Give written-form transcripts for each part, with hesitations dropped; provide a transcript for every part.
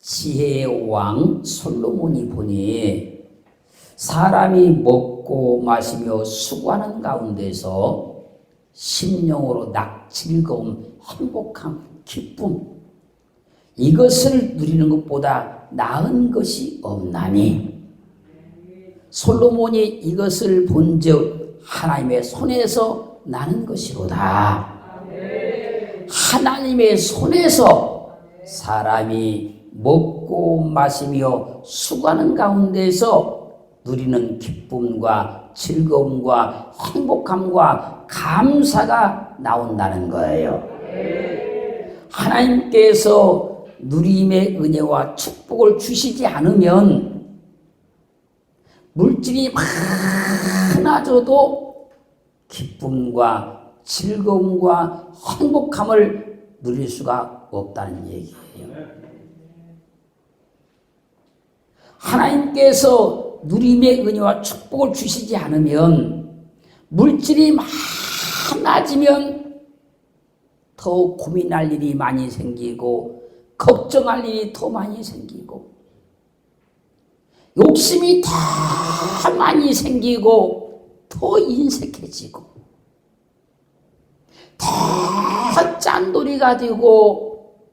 지혜의 왕 솔로몬이 보니 사람이 먹고 마시며 수고하는 가운데서 심령으로 즐거움, 행복함, 기쁨 이것을 누리는 것보다 나은 것이 없나니 솔로몬이 이것을 본즉 하나님의 손에서 나는 것이로다. 하나님의 손에서 사람이 먹고 마시며 수고하는 가운데서 누리는 기쁨과 즐거움과 행복함과 감사가 나온다는 거예요. 하나님께서 누림의 은혜와 축복을 주시지 않으면 물질이 많아져도 기쁨과 즐거움과 행복함을 누릴 수가 없다는 얘기예요. 하나님께서 누림의 은혜와 축복을 주시지 않으면 물질이 많아지면 더 고민할 일이 많이 생기고 걱정할 일이 더 많이 생기고 욕심이 더 많이 생기고 더 인색해지고 더 짠돌이가 되고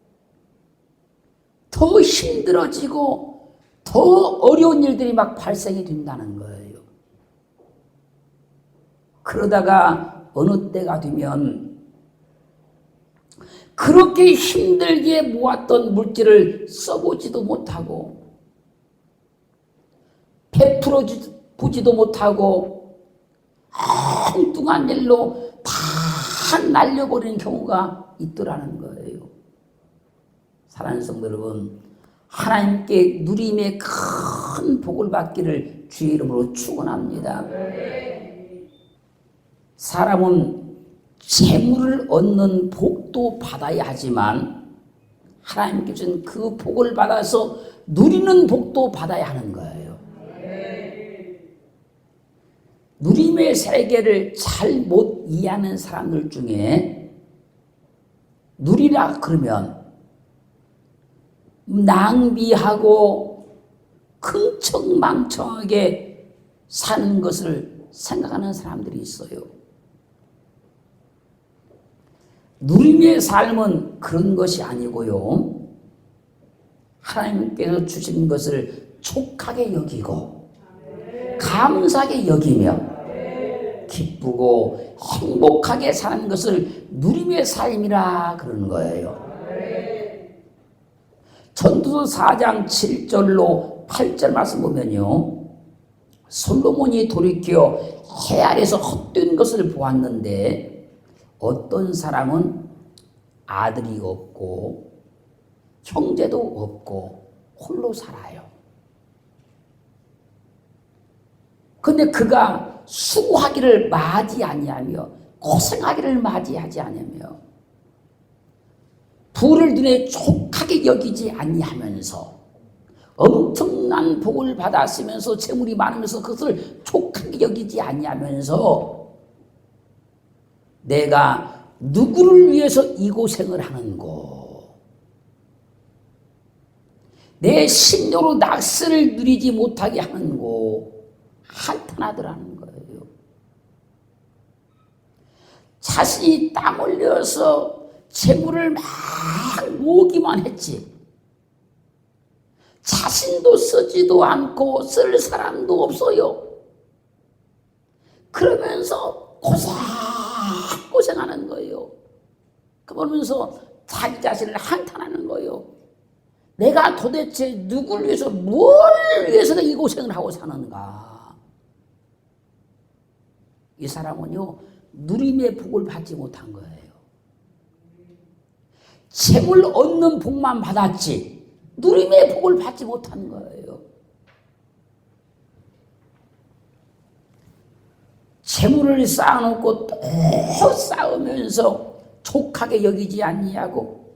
더 힘들어지고 더 어려운 일들이 막 발생이 된다는 거예요. 그러다가 어느 때가 되면 그렇게 힘들게 모았던 물질을 써보지도 못하고 베풀어 보지도 못하고 엉뚱한 일로 다 날려버리는 경우가 있더라는 거예요. 사랑하는 성도 여러분, 하나님께 누림의 큰 복을 받기를 주의 이름으로 축원합니다. 사람은 재물을 얻는 복도 받아야 하지만 하나님께 주신 그 복을 받아서 누리는 복도 받아야 하는 거예요. 누림의 세계를 잘 못 이해하는 사람들 중에 누리라 그러면 낭비하고 흥청망청하게 사는 것을 생각하는 사람들이 있어요. 누림의 삶은 그런 것이 아니고요. 하나님께서 주신 것을 촉하게 여기고 감사하게 여기며 기쁘고 행복하게 사는 것을 누림의 삶이라 그러는 거예요. 전도서 4장 7절로 8절 말씀 보면요. 솔로몬이 돌이켜 해 아래서 헛된 것을 보았는데 어떤 사람은 아들이 없고 형제도 없고 홀로 살아요. 근데 그가 수고하기를 마지 아니하며 고생하기를 맞이하지 않으며 부를 눈에 촉하게 여기지 아니하면서 엄청난 복을 받았으면서 재물이 많으면서 그것을 촉하게 여기지 아니하면서 내가 누구를 위해서 이 고생을 하는고 내 심령으로 낙선을 누리지 못하게 하는고 한탄하더라는 거예요. 자신이 땀 흘려서 재물을 막 모으기만 했지 자신도 쓰지도 않고 쓸 사람도 없어요. 그러면서 고생하는 거예요. 그러면서 자기 자신을 한탄하는 거예요. 내가 도대체 누굴 위해서 뭘 위해서 이 고생을 하고 사는가. 이 사람은요 누림의 복을 받지 못한 거예요. 재물 얻는 복만 받았지 누림의 복을 받지 못한 거예요. 재물을 쌓아놓고 또 쌓으면서 촉하게 여기지 아니하고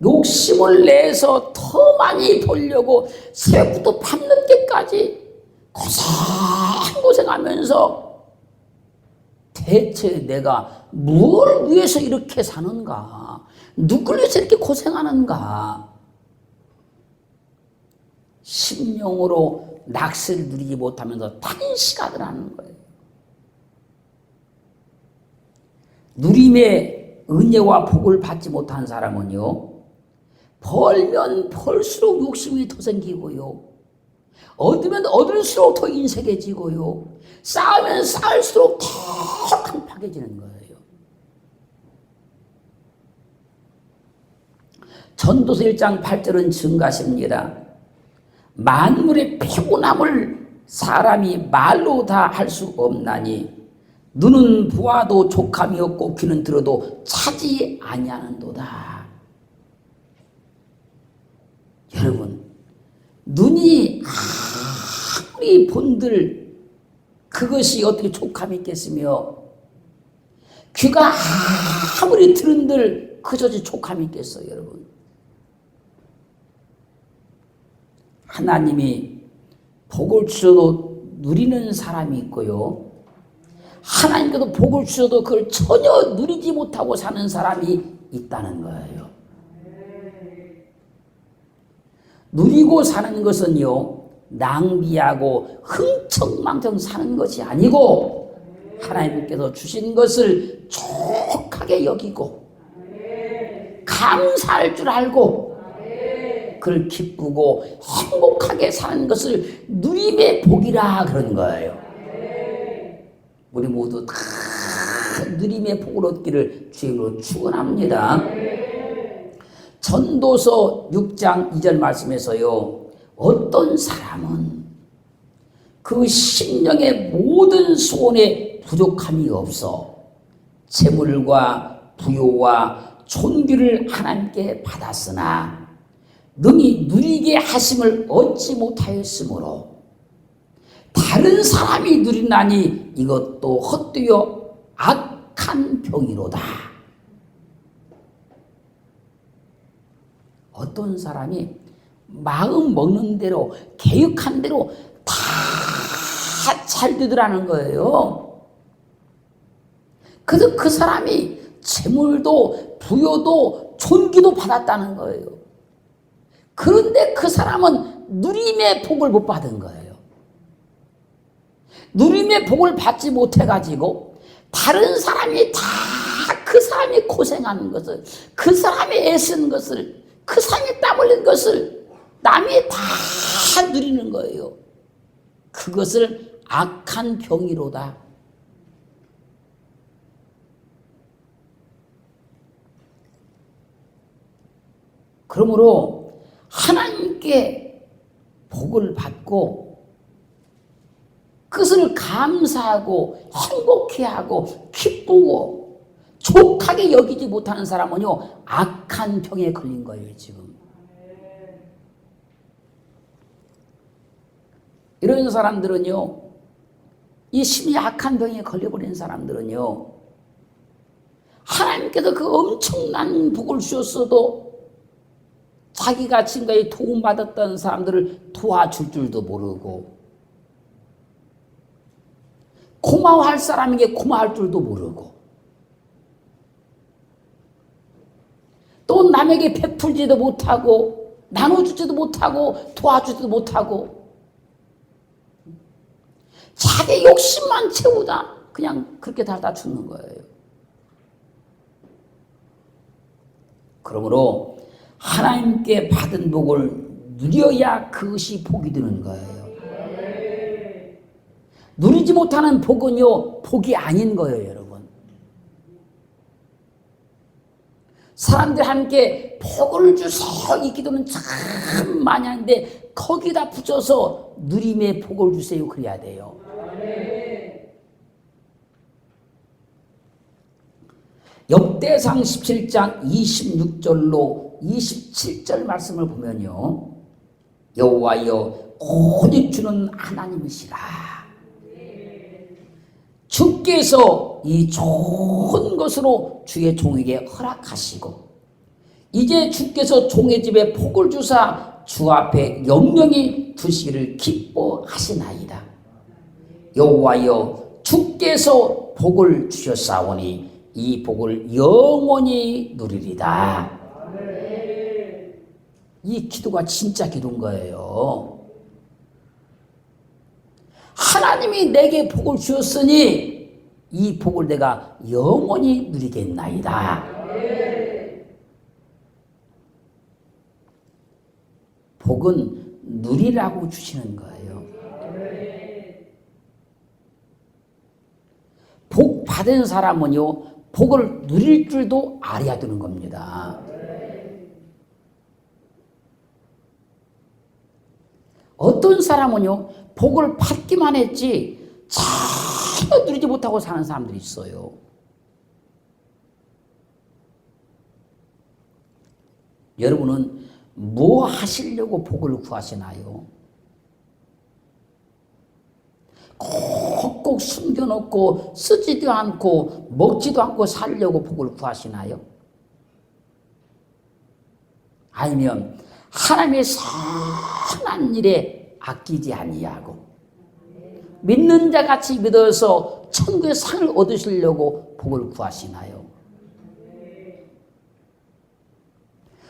욕심을 내서 더 많이 벌려고 새벽부터 밤늦게까지 고생하면서 대체 내가 뭘 위해서 이렇게 사는가? 누굴 위해서 이렇게 고생하는가? 심령으로 낙세를 누리지 못하면서 탄식하들 하는 거예요. 누림의 은혜와 복을 받지 못한 사람은요, 벌면 벌수록 욕심이 더 생기고요, 얻으면 얻을수록 더 인색해지고요, 쌓으면 쌓을수록 더 강팍해지는 거예요. 전도서 1장 8절은 증가십니다. 만물의 피곤함을 사람이 말로 다 할 수 없나니 눈은 보아도 족함이 없고 귀는 들어도 차지 아니하는도다. 여러분, 눈이 아무리 본들 그것이 어떻게 족함이 있겠으며, 귀가 아무리 들은들 그저지 족함이 있겠어요. 여러분, 하나님이 복을 주셔도 누리는 사람이 있고요, 하나님께도 복을 주셔도 그걸 전혀 누리지 못하고 사는 사람이 있다는 거예요. 누리고 사는 것은요, 낭비하고 흥청망청 사는 것이 아니고 하나님께서 주신 것을 족하게 여기고 감사할 줄 알고 그걸 기쁘고 행복하게 사는 것을 누림의 복이라 그런 거예요. 우리 모두 다 누림의 복을 얻기를 주님으로 축원합니다. 전도서 6장 2절 말씀에서요, 어떤 사람은 그 심령의 모든 소원에 부족함이 없어 재물과 부요와 존귀를 하나님께 받았으나 능히 누리게 하심을 얻지 못하였으므로 다른 사람이 누리나니 이것도 헛되어 악한 병이로다. 어떤 사람이 마음 먹는 대로 계획한 대로 다 잘 되더라는 거예요. 그래서 그 사람이 재물도 부요도 존귀도 받았다는 거예요. 그런데 그 사람은 누림의 복을 못 받은 거예요. 누림의 복을 받지 못해가지고 다른 사람이 다 그 사람이 고생하는 것을, 그 사람이 애쓰는 것을, 그 사람이 땀 흘린 것을 남이 다 누리는 거예요. 그것을 악한 병이로다. 그러므로 하나님께 복을 받고 그것을 감사하고 행복해하고 기쁘고 족하게 여기지 못하는 사람은요, 악한 병에 걸린 거예요. 지금 이런 사람들은요, 이 심히 악한 병에 걸려버린 사람들은요, 하나님께서 그 엄청난 복을 주셨어도 자기가 지금까지 도움받았던 사람들을 도와줄 줄도 모르고, 고마워할 사람에게 고마워할 줄도 모르고, 또 남에게 베풀지도 못하고 나눠주지도 못하고 도와주지도 못하고 자기 욕심만 채우다 그냥 그렇게 달다 죽는 거예요. 그러므로 하나님께 받은 복을 누려야 그것이 복이 되는 거예요. 누리지 못하는 복은요, 복이 아닌 거예요. 여러분, 사람들 함께 복을 주세요 이 기도는 참 많이 하는데 거기다 붙여서 누림의 복을 주세요 그래야 돼요. 역대상 17장 26절로 27절 말씀을 보면요, 여호와여 오직 주는 하나님이시라. 주께서 이 좋은 것으로 주의 종에게 허락하시고 이제 주께서 종의 집에 복을 주사 주 앞에 영영히 두시기를 기뻐하시나이다. 여호와여 주께서 복을 주셨사오니 이 복을 영원히 누리리다. 이 기도가 진짜 기도인 거예요. 하나님이 내게 복을 주었으니 이 복을 내가 영원히 누리겠나이다. 복은 누리라고 주시는 거예요. 복 받은 사람은요, 복을 누릴 줄도 알아야 되는 겁니다. 어떤 사람은요, 복을 받기만 했지 전혀 누리지 못하고 사는 사람들이 있어요. 여러분은 뭐 하시려고 복을 구하시나요? 꼭꼭 숨겨놓고 쓰지도 않고 먹지도 않고 살려고 복을 구하시나요? 아니면 하나님의 선한 일에 아끼지 아니하고 믿는 자같이 믿어서 천국의 상을 얻으시려고 복을 구하시나요?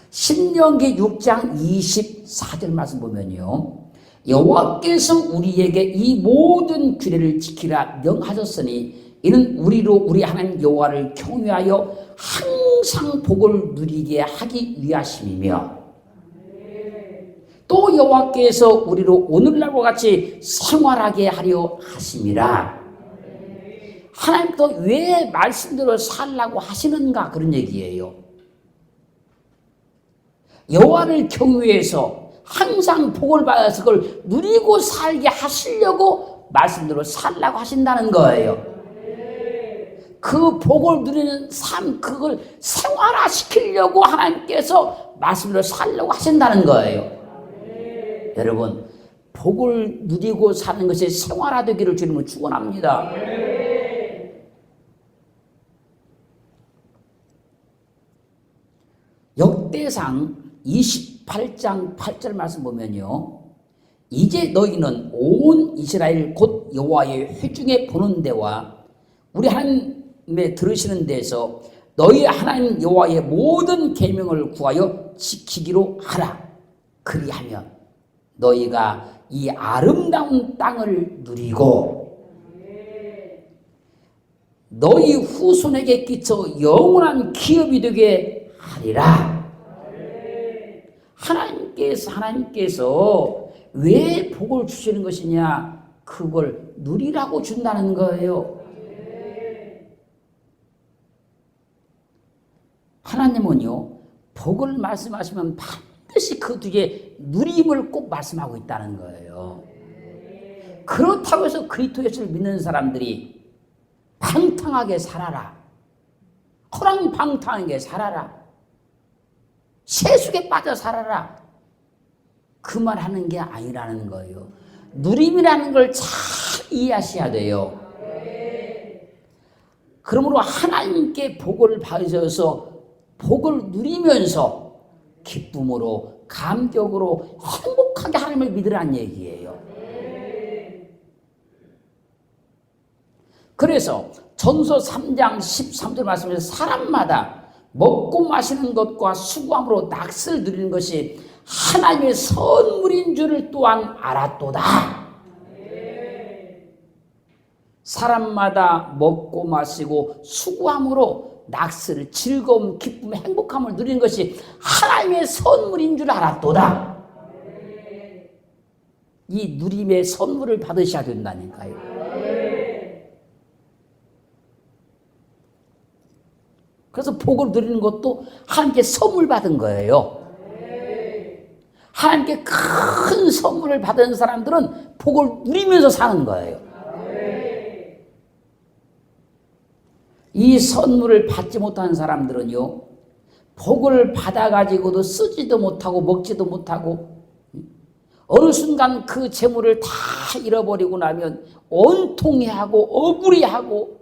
신명기 6장 24절 말씀 보면요, 여호와께서 우리에게 이 모든 규례를 지키라 명하셨으니 이는 우리로 우리 하나님 여호와를 경외하여 항상 복을 누리게 하기 위하심이며 또 여호와께서 우리로 오늘날과 같이 생활하게 하려 하심이라. 하나님도 왜 말씀대로 살라고 하시는가, 그런 얘기예요. 여호와를 경외해서 항상 복을 받아서 그걸 누리고 살게 하시려고 말씀대로 살라고 하신다는 거예요. 그 복을 누리는 삶, 그걸 생활화시키려고 하나님께서 말씀대로 살려고 하신다는 거예요. 여러분, 복을 누리고 사는 것이 생활화되기를 주님은 축원합니다. 역대상 28장 8절 말씀 보면요, 이제 너희는 온 이스라엘 곧 여호와의 회중에 보는 데와 우리 하나님의 들으시는 데서 너희 하나님 여호와의 모든 계명을 구하여 지키기로 하라. 그리하면 너희가 이 아름다운 땅을 누리고 너희 후손에게 끼쳐 영원한 기업이 되게 하리라. 하나님께서 왜 복을 주시는 것이냐? 그걸 누리라고 준다는 거예요. 하나님은요, 복을 말씀하시면 반드시 그 뒤에 누림을 꼭 말씀하고 있다는 거예요. 그렇다고 해서 그리스도 예수를 믿는 사람들이 방탕하게 살아라, 허랑방탕하게 살아라, 세속에 빠져 살아라, 그 말 하는 게 아니라는 거예요. 누림이라는 걸 잘 이해하셔야 돼요. 그러므로 하나님께 복을 받으셔서 복을 누리면서 기쁨으로, 감격으로 행복하게 하나님을 믿으라는 얘기예요. 그래서 전서 3장 13절 말씀에서 사람마다 먹고 마시는 것과 수고함으로 낙을 누리는 것이 하나님의 선물인 줄을 또한 알았도다. 사람마다 먹고 마시고 수고함으로 낙을, 즐거움, 기쁨, 행복함을 누리는 것이 하나님의 선물인 줄 알았도다. 이 누림의 선물을 받으셔야 된다니까요. 그래서 복을 누리는 것도 하나님께 선물 받은 거예요. 하나님께 큰 선물을 받은 사람들은 복을 누리면서 사는 거예요. 이 선물을 받지 못한 사람들은요, 복을 받아가지고도 쓰지도 못하고 먹지도 못하고 어느 순간 그 재물을 다 잃어버리고 나면 원통해하고 억울해하고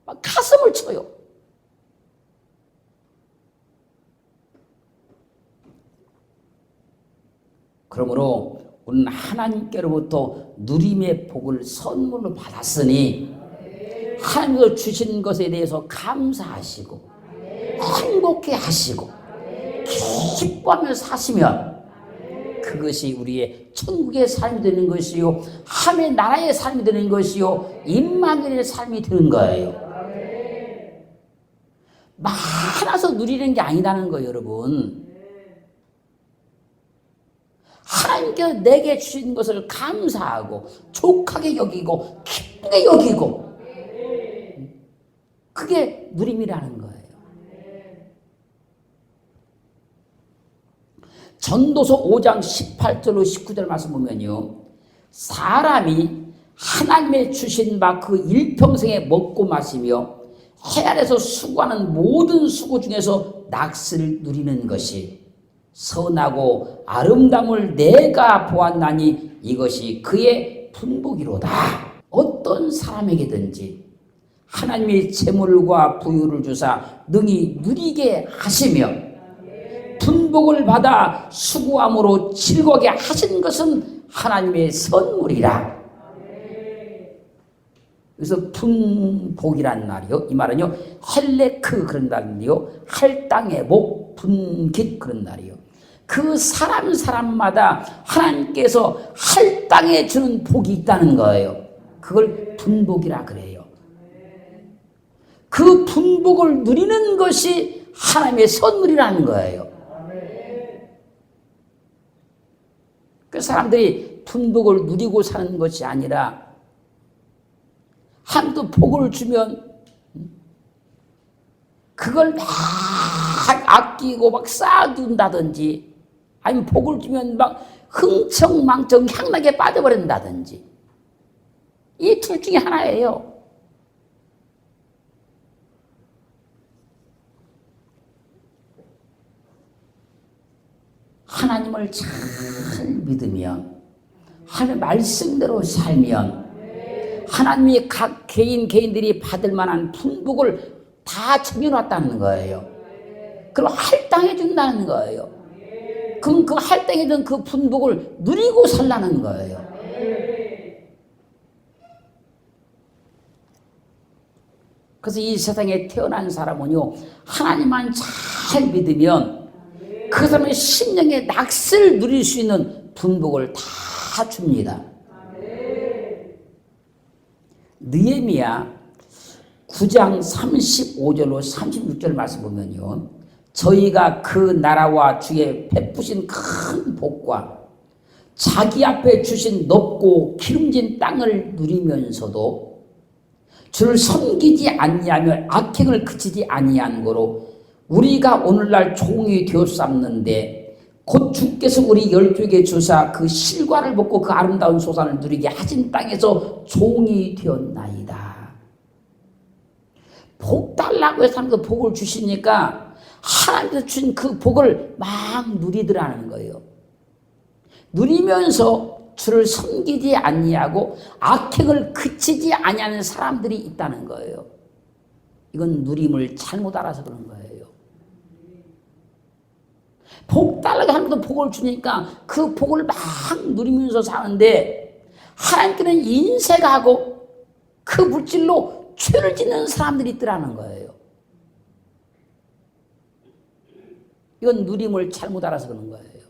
막 가슴을 쳐요. 그러므로 우리는 하나님께로부터 누림의 복을 선물로 받았으니 하나님께서 주신 것에 대해서 감사하시고 행복해 하시고 기뻐하며 사시면 그것이 우리의 천국의 삶이 되는 것이요, 하나님의 나라의 삶이 되는 것이요, 임마누엘의 삶이 되는 거예요. 많아서 누리는 게 아니라는 거예요, 여러분. 하나님께서 내게 주신 것을 감사하고 족하게 여기고 기쁘게 여기고, 그게 누림이라는 거예요. 전도서 5장 18절로 19절 말씀 보면요, 사람이 하나님의 주신 바 그 일평생에 먹고 마시며 해 아래서 수고하는 모든 수고 중에서 낙스를 누리는 것이 선하고 아름다움을 내가 보았나니 이것이 그의 분복이로다. 어떤 사람에게든지 하나님의 재물과 부유를 주사 능히 누리게 하시며 분복을 받아 수고함으로 즐거게 하신 것은 하나님의 선물이라. 그래서 분복이란 말이요, 이 말은요 헬레크 그런 말이요, 할당의 복, 분깃 그런 말이요. 그 사람마다 하나님께서 할당해 주는 복이 있다는 거예요. 그걸 분복이라 그래요. 그 분복을 누리는 것이 하나님의 선물이라는 거예요. 그 사람들이 분복을 누리고 사는 것이 아니라 하나님도 복을 주면 그걸 막 아끼고 막 쌓아둔다든지, 아니면 복을 주면 막 흥청망청 향락에 빠져버린다든지, 이 둘 중에 하나예요. 하나님을 잘 믿으면, 하나님 말씀대로 살면 하나님이 각 개인들이 받을 만한 분복을 다 정해놨다는 거예요. 그럼 할당해 준다는 거예요. 그럼 그 할당해 준 그 분복을 누리고 살라는 거예요. 그래서 이 세상에 태어난 사람은요, 하나님만 잘 믿으면 그 사람의 심령의 낙을 누릴 수 있는 분복을 다 줍니다. 느헤미야 9장 35절로 36절 말씀 보면요, 저희가 그 나라와 주의 베푸신 큰 복과 자기 앞에 주신 높고 기름진 땅을 누리면서도 주를 섬기지 아니하며 악행을 그치지 아니한 거로 우리가 오늘날 종이 되었삼는데, 곧 주께서 우리 열조에게 주사 그 실과를 먹고 그 아름다운 소산을 누리게 하신 땅에서 종이 되었나이다. 복 달라고 해서 하나님께서 복을 주시니까 하나님께서 주신 그 복을 막 누리더라는 거예요. 누리면서 주를 섬기지 아니하고 악행을 그치지 아니하는 사람들이 있다는 거예요. 이건 누림을 잘못 알아서 그런 거예요. 복 달라고 하나님도 복을 주니까 그 복을 막 누리면서 사는데, 하나님께는 인색하고 그 물질로 죄를 짓는 사람들이 있더라는 거예요. 이건 누림을 잘못 알아서 그런 거예요.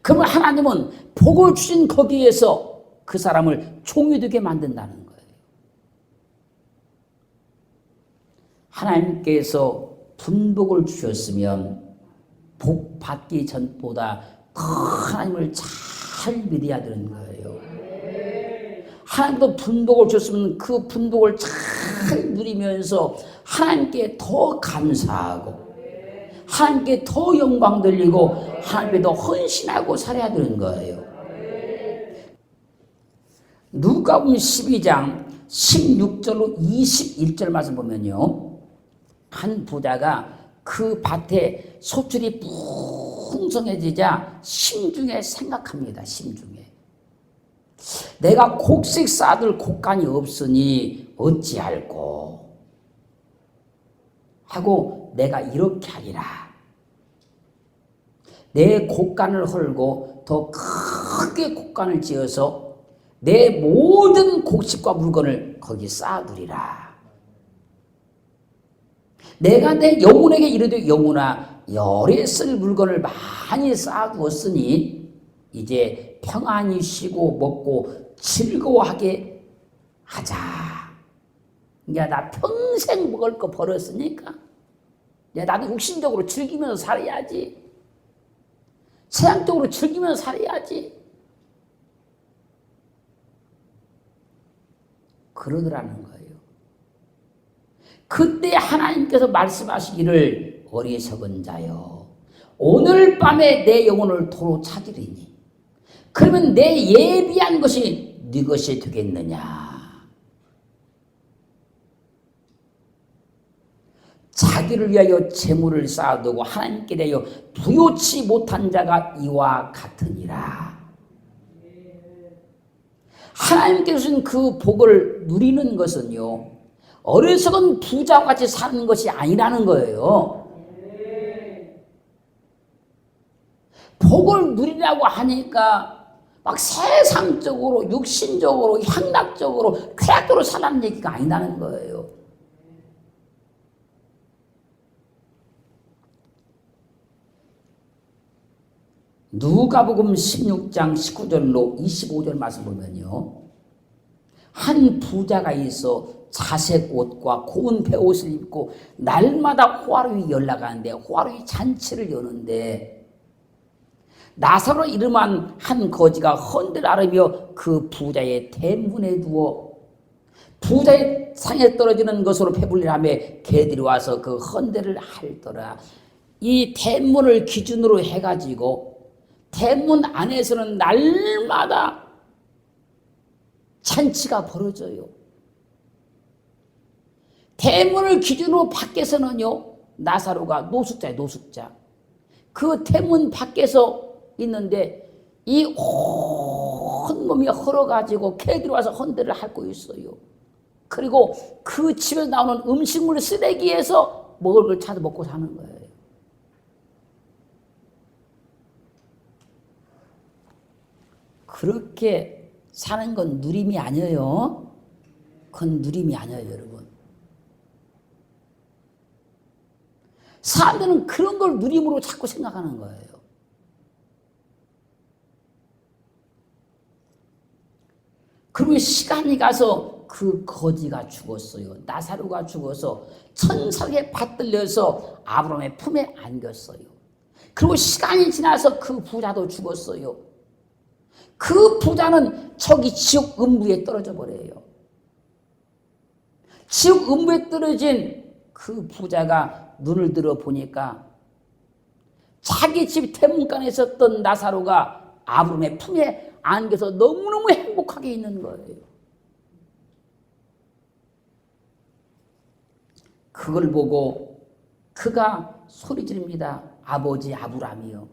그러면 하나님은 복을 주신 거기에서 그 사람을 종이 되게 만든다는 거예요. 하나님께서 분복을 주셨으면 복 받기 전보다 하나님을 잘 믿어야 되는 거예요. 하나님도 분복을 주셨으면 그 분복을 잘 누리면서 하나님께 더 감사하고 하나님께 더 영광 돌리고 하나님께 더 헌신하고 살아야 되는 거예요. 누가복음 12장 16절로 21절 말씀 보면요, 한 부자가 그 밭에 소출이 풍성해지자 심중에 생각합니다. 심중에 내가 곡식 쌓아둘 곡간이 없으니 어찌할꼬 하고 내가 이렇게 하리라. 내 곡간을 헐고 더 크게 곡간을 지어서 내 모든 곡식과 물건을 거기 쌓아두리라. 내가 내 영혼에게 이르되 영혼아 열에 쓸 물건을 많이 쌓아두었으니 이제 평안히 쉬고 먹고 즐거워하게 하자. 야, 나 평생 먹을 거 벌었으니까 야, 나도 육신적으로 즐기면서 살아야지. 세상적으로 즐기면서 살아야지. 그러더라는 거예요. 그때 하나님께서 말씀하시기를 어리석은 자여 오늘 밤에 내 영혼을 도로 찾으리니 그러면 내 예비한 것이 네 것이 되겠느냐. 자기를 위하여 재물을 쌓아두고 하나님께 대하여 부요치 못한 자가 이와 같으니라. 하나님께서 주신 그 복을 누리는 것은요, 어리석은 부자와 같이 사는 것이 아니라는 거예요. 복을 누리라고 하니까 막 세상적으로, 육신적으로, 향락적으로, 쾌락적으로 살라는 얘기가 아니라는 거예요. 누가복음 16장 19절로 25절 말씀 보면요, 한 부자가 있어 자색 옷과 고운 베옷을 입고 날마다 호화로이 연락하는데 호화로이 잔치를 여는데 나사로 이름한 한 거지가 헌들 앓으며 그 부자의 대문에 두어 부자의 상에 떨어지는 것으로 배불리하며 개들이 와서 그 헌대를 할더라. 이 대문을 기준으로 해가지고 대문 안에서는 날마다 잔치가 벌어져요. 대문을 기준으로 밖에서는요, 나사로가 노숙자예요, 노숙자. 그 대문 밖에서 있는데 이 온몸이 헐어가지고 개들이 와서 헌대를 핥고 있어요. 그리고 그 집에서 나오는 음식물 쓰레기에서 먹을 걸 찾아 먹고 사는 거예요. 그렇게 사는 건 누림이 아니에요. 그건 누림이 아니에요, 여러분. 사람들은 그런 걸 누림으로 자꾸 생각하는 거예요. 그리고 시간이 가서 그 거지가 죽었어요. 나사로가 죽어서 천사에게 받들려서 아브라함의 품에 안겼어요. 그리고 시간이 지나서 그 부자도 죽었어요. 그 부자는 저기 지옥 음부에 떨어져 버려요. 지옥 음부에 떨어진 그 부자가 눈을 들어 보니까 자기 집 대문간에 있었던 나사로가 아브라함의 품에 안겨서 너무너무 행복하게 있는 거예요. 그걸 보고 그가 소리 지릅니다. 아버지 아브라함이요,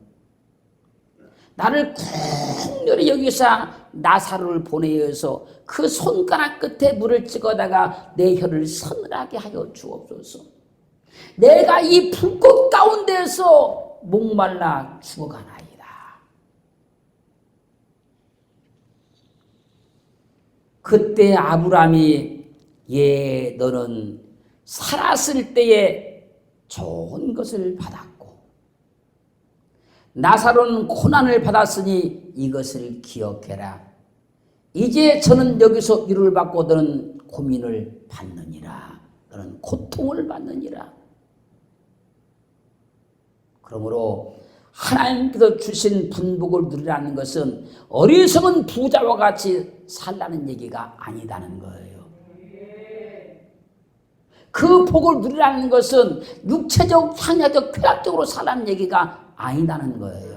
나를 국렬히 여기서 나사로를 보내어서 그 손가락 끝에 물을 찍어다가 내 혀를 서늘하게 하여 주옵소서. 내가 이 불꽃 가운데서 목말라 죽어가나이다. 그때 아브라함이 너는 살았을 때에 좋은 것을 받았고 나사로는 고난을 받았으니 이것을 기억해라. 이제 저는 여기서 위로를 받고 너는 고민을 받느니라. 너는 고통을 받느니라. 그러므로 하나님께서 주신 분복을 누리라는 것은 어리석은 부자와 같이 살라는 얘기가 아니다는 거예요. 그 복을 누리라는 것은 육체적, 향약적, 쾌락적으로 살라는 얘기가 아니다는 거예요.